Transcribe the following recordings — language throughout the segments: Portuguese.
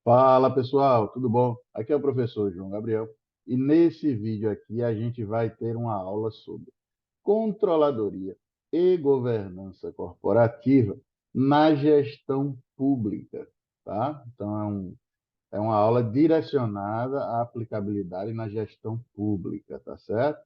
Fala pessoal, tudo bom? Aqui é o professor João Gabriel e nesse vídeo aqui a gente vai ter uma aula sobre controladoria e governança corporativa na gestão pública, tá? Então é uma aula direcionada à aplicabilidade na gestão pública, tá certo?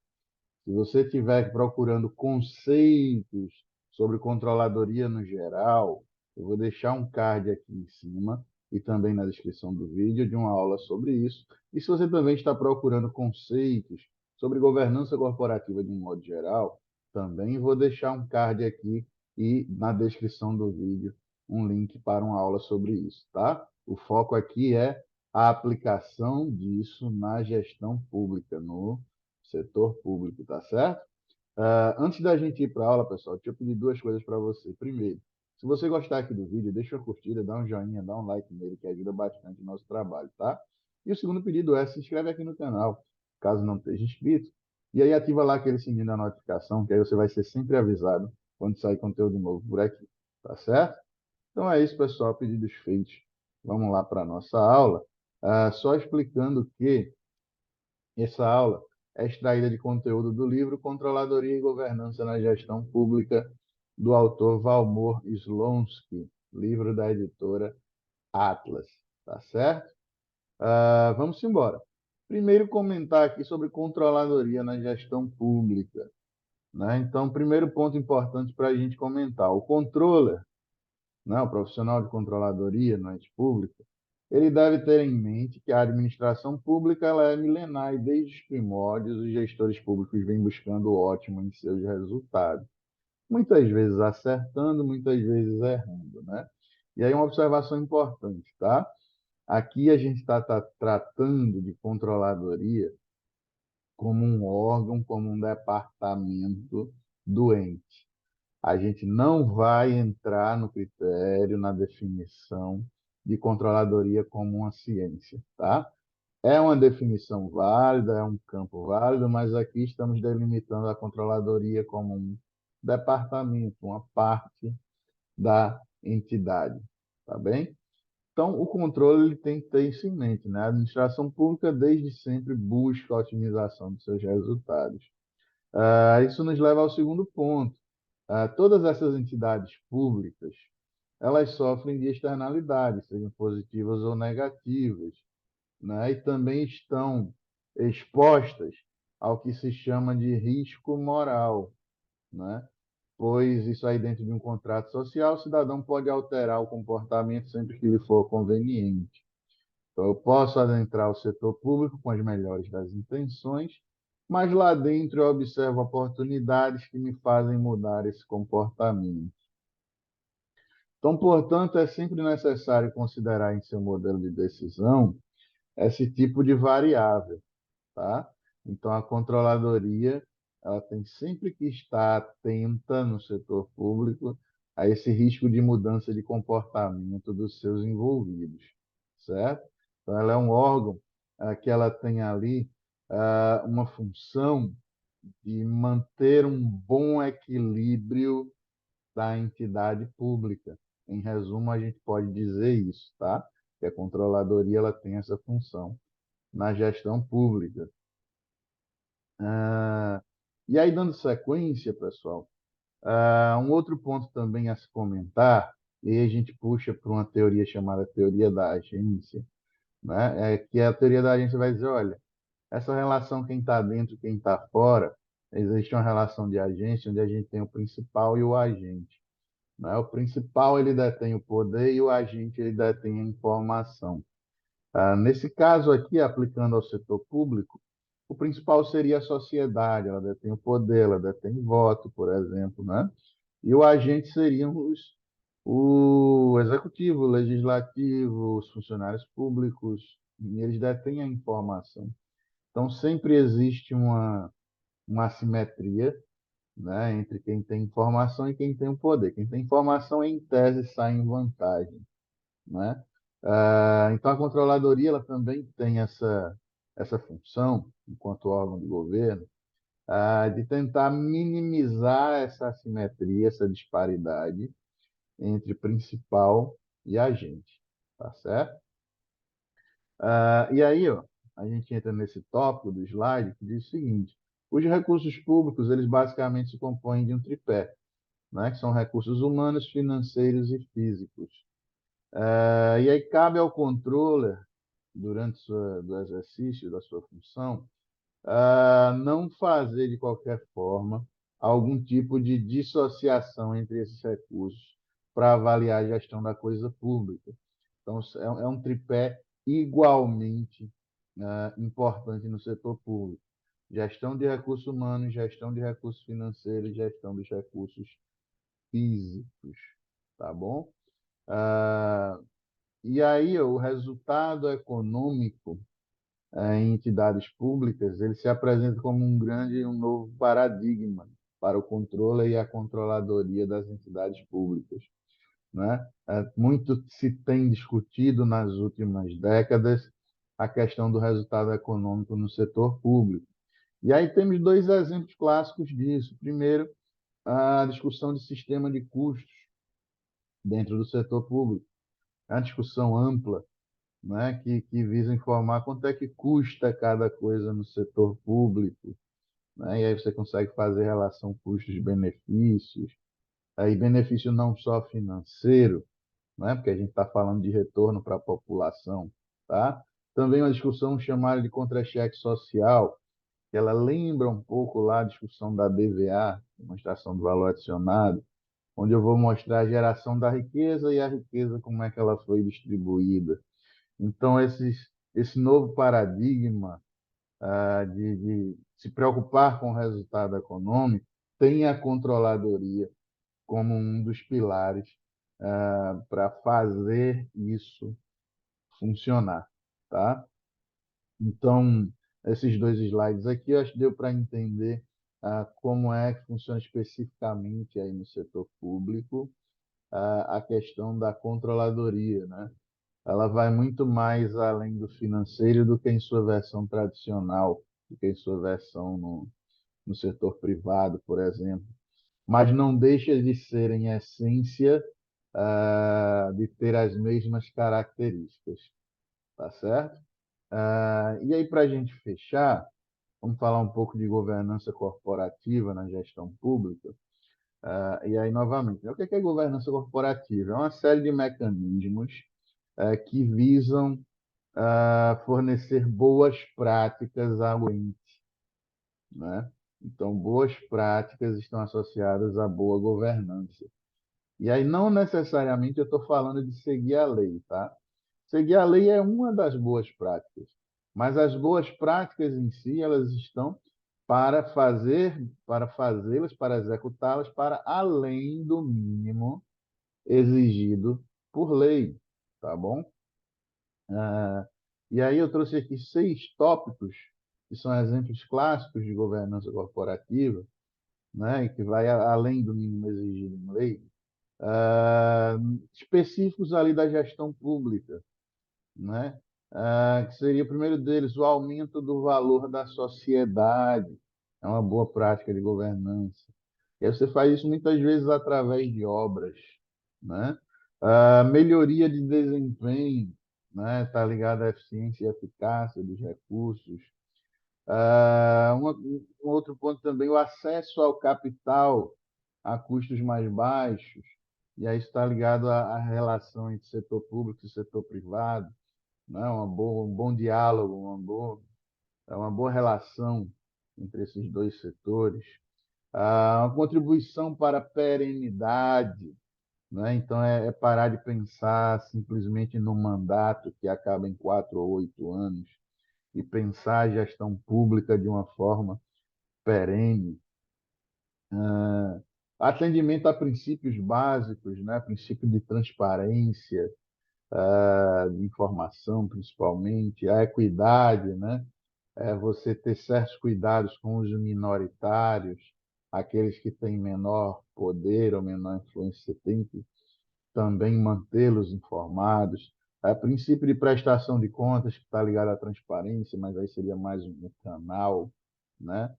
Se você estiver procurando conceitos sobre controladoria no geral, eu vou deixar um card aqui em cima e também na descrição do vídeo de uma aula sobre isso. E se você também está procurando conceitos sobre governança corporativa de um modo geral, também vou deixar um card aqui e na descrição do vídeo um link para uma aula sobre isso, tá? O foco aqui é a aplicação disso na gestão pública, no setor público, tá certo? Antes da gente ir para a aula, pessoal, deixa eu pedir duas coisas para você. Primeiro, se você gostar aqui do vídeo, deixa uma curtida, dá um joinha, dá um like nele, que ajuda bastante o nosso trabalho, tá? E o segundo pedido é se inscreve aqui no canal, caso não esteja inscrito, e aí ativa lá aquele sininho da notificação, que aí você vai ser sempre avisado quando sair conteúdo novo por aqui, tá certo? Então é isso, pessoal, pedidos feitos. Vamos lá para a nossa aula. Só explicando que essa aula é extraída de conteúdo do livro Controladoria e Governança na Gestão Pública, do autor Valmor Slonsky, livro da editora Atlas. Tá certo? Vamos embora. Primeiro, comentar aqui sobre controladoria na gestão pública. Né? Então, primeiro ponto importante para a gente comentar: o controller, né, o profissional de controladoria no ente público, ele deve ter em mente que a administração pública ela é milenar e desde os primórdios os gestores públicos vêm buscando o ótimo em seus resultados, muitas vezes acertando, muitas vezes errando, né? E aí uma observação importante, tá? Aqui a gente está tratando de controladoria como um órgão, como um departamento doente. A gente não vai entrar no critério, na definição de controladoria como uma ciência, tá? É uma definição válida, é um campo válido, mas aqui estamos delimitando a controladoria como um departamento, uma parte da entidade, tá bem? Então, o controle ele tem que ter isso em mente, né? A administração pública desde sempre busca a otimização dos seus resultados. Isso nos leva ao segundo ponto. Todas essas entidades públicas, elas sofrem de externalidades, sejam positivas ou negativas, né? E também estão expostas ao que se chama de risco moral, né? Pois isso aí dentro de um contrato social, o cidadão pode alterar o comportamento sempre que lhe for conveniente. Então, eu posso adentrar o setor público com as melhores das intenções, mas lá dentro eu observo oportunidades que me fazem mudar esse comportamento. Então, portanto, é sempre necessário considerar em seu modelo de decisão esse tipo de variável, tá? Então, a controladoria, ela tem sempre que estar atenta no setor público a esse risco de mudança de comportamento dos seus envolvidos, certo? Então, ela é um órgão que ela tem ali uma função de manter um bom equilíbrio da entidade pública. Em resumo, a gente pode dizer isso, tá? Que a controladoria ela tem essa função na gestão pública. Ah, e aí, dando sequência, pessoal, um outro ponto também a se comentar, e aí a gente puxa para uma teoria chamada teoria da agência, né? É que a teoria da agência vai dizer, olha, essa relação quem está dentro e quem está fora, existe uma relação de agência onde a gente tem o principal e o agente. Né? O principal ele detém o poder e o agente ele detém a informação. Nesse caso aqui, aplicando ao setor público, o principal seria a sociedade, ela detém o poder, ela detém voto, por exemplo, né? E o agente seriam o executivo, o legislativo, os funcionários públicos, e eles detêm a informação. Então, sempre existe uma assimetria, né, entre quem tem informação e quem tem o poder. Quem tem informação, em tese, sai em vantagem, né? Então, a controladoria ela também tem essa função, enquanto órgão de governo, de tentar minimizar essa assimetria, essa disparidade entre principal e agente, tá certo? E aí, ó, a gente entra nesse tópico do slide que diz o seguinte: os recursos públicos, eles basicamente se compõem de um tripé, né, que são recursos humanos, financeiros e físicos. E aí cabe ao controller, durante do exercício da sua função, não fazer de qualquer forma algum tipo de dissociação entre esses recursos para avaliar a gestão da coisa pública. Então, é um tripé igualmente importante no setor público. Gestão de recursos humanos, gestão de recursos financeiros, gestão dos recursos físicos, tá bom? Ah, e aí, o resultado econômico em entidades públicas, ele se apresenta como um novo paradigma para o controle e a controladoria das entidades públicas, né? Muito se tem discutido nas últimas décadas a questão do resultado econômico no setor público. E aí temos dois exemplos clássicos disso. Primeiro, a discussão de sistema de custos dentro do setor público. É uma discussão ampla, né, que visa informar quanto é que custa cada coisa no setor público, né? E aí você consegue fazer relação custos-benefícios, aí benefício não só financeiro, né, porque a gente está falando de retorno para a população, tá? Também uma discussão chamada de contra-cheque social, que ela lembra um pouco lá a discussão da DVA, demonstração do valor adicionado, onde eu vou mostrar a geração da riqueza e a riqueza como é que ela foi distribuída. Então, esse novo paradigma de se preocupar com o resultado econômico tem a controladoria como um dos pilares para fazer isso funcionar, tá? Então, esses dois slides aqui, eu acho que deu para entender como é que funciona especificamente aí no setor público a questão da controladoria, né? Ela vai muito mais além do financeiro do que em sua versão tradicional, do que em sua versão no setor privado, por exemplo. Mas não deixa de ser, em essência, de ter as mesmas características, tá certo? E aí, para a gente fechar, vamos falar um pouco de governança corporativa na gestão pública. E aí, novamente, o que é governança corporativa? É uma série de mecanismos que visam fornecer boas práticas ao ente, né? Então, boas práticas estão associadas à boa governança. E aí, não necessariamente eu estou falando de seguir a lei, tá? Seguir a lei é uma das boas práticas, mas as boas práticas em si, elas estão para fazê-las, para executá-las, para além do mínimo exigido por lei, tá bom? E aí eu trouxe aqui 6 tópicos, que são exemplos clássicos de governança corporativa, né, e que vai além do mínimo exigido em lei, específicos ali da gestão pública, né? Que seria o primeiro deles, o aumento do valor da sociedade. É uma boa prática de governança. E aí você faz isso muitas vezes através de obras, né? Melhoria de desempenho, né? Está ligado à eficiência e eficácia dos recursos. Um outro ponto também, o acesso ao capital a custos mais baixos. E aí está ligado à relação entre setor público e setor privado, né? Um bom diálogo, uma boa relação entre esses dois setores. Uma contribuição para a perenidade, né? Então, é parar de pensar simplesmente no mandato que acaba em 4 ou 8 anos e pensar a gestão pública de uma forma perene. Atendimento a princípios básicos, né? Princípio de transparência, de informação, principalmente, a equidade, né? Você ter certos cuidados com os minoritários, aqueles que têm menor poder ou menor influência, você tem que também mantê-los informados. Princípio de prestação de contas, que está ligado à transparência, mas aí seria mais um canal, né?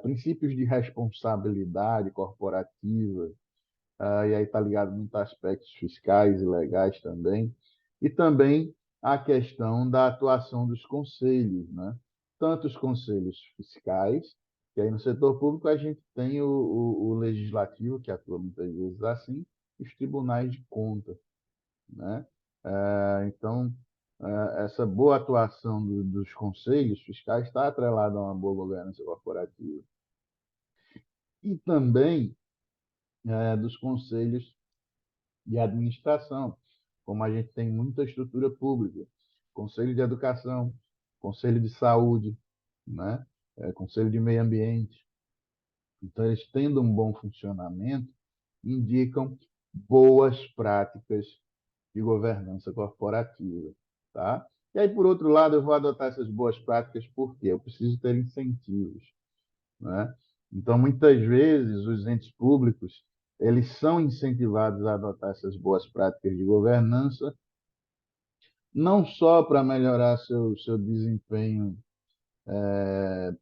Princípios de responsabilidade corporativa, e aí está ligado muito a aspectos fiscais e legais também. E também a questão da atuação dos conselhos, né? Tanto os conselhos fiscais, que aí no setor público a gente tem o legislativo, que atua muitas vezes assim, e os tribunais de contas, né? Então, essa boa atuação dos conselhos fiscais está atrelada a uma boa governança corporativa. E também dos conselhos de administração, como a gente tem muita estrutura pública, conselho de educação, conselho de saúde, né? Conselho de meio ambiente. Então, eles tendo um bom funcionamento, indicam boas práticas de governança corporativa, tá? E aí, por outro lado, eu vou adotar essas boas práticas porque eu preciso ter incentivos, né? Então, muitas vezes, os entes públicos, eles são incentivados a adotar essas boas práticas de governança, não só para melhorar seu desempenho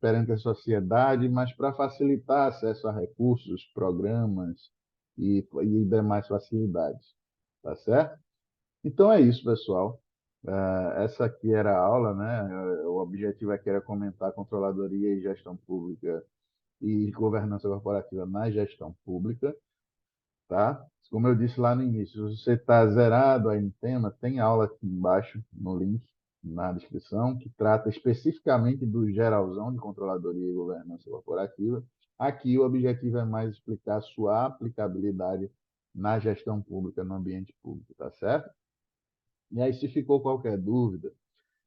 perante a sociedade, mas para facilitar acesso a recursos, programas e demais facilidades, tá certo? Então é isso, pessoal. Essa aqui era a aula, né? O objetivo aqui era comentar controladoria e gestão pública e governança corporativa na gestão pública, tá? Como eu disse lá no início, se você está zerado aí no tema, tem aula aqui embaixo no link, na descrição, que trata especificamente do geralzão de controladoria e governança corporativa. Aqui o objetivo é mais explicar a sua aplicabilidade na gestão pública, no ambiente público, tá certo? E aí, se ficou qualquer dúvida,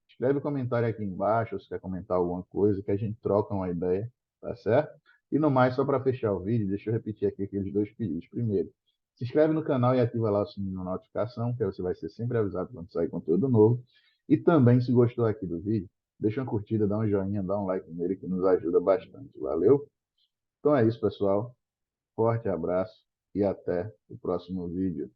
escreve um comentário aqui embaixo, ou se quer comentar alguma coisa, que a gente troca uma ideia, tá certo? E no mais, só para fechar o vídeo, deixa eu repetir aqui aqueles dois pedidos. Primeiro, se inscreve no canal e ativa lá o sininho de notificação, que aí você vai ser sempre avisado quando sair conteúdo novo. E também, se gostou aqui do vídeo, deixa uma curtida, dá um joinha, dá um like nele, que nos ajuda bastante. Valeu? Então é isso, pessoal. Forte abraço e até o próximo vídeo.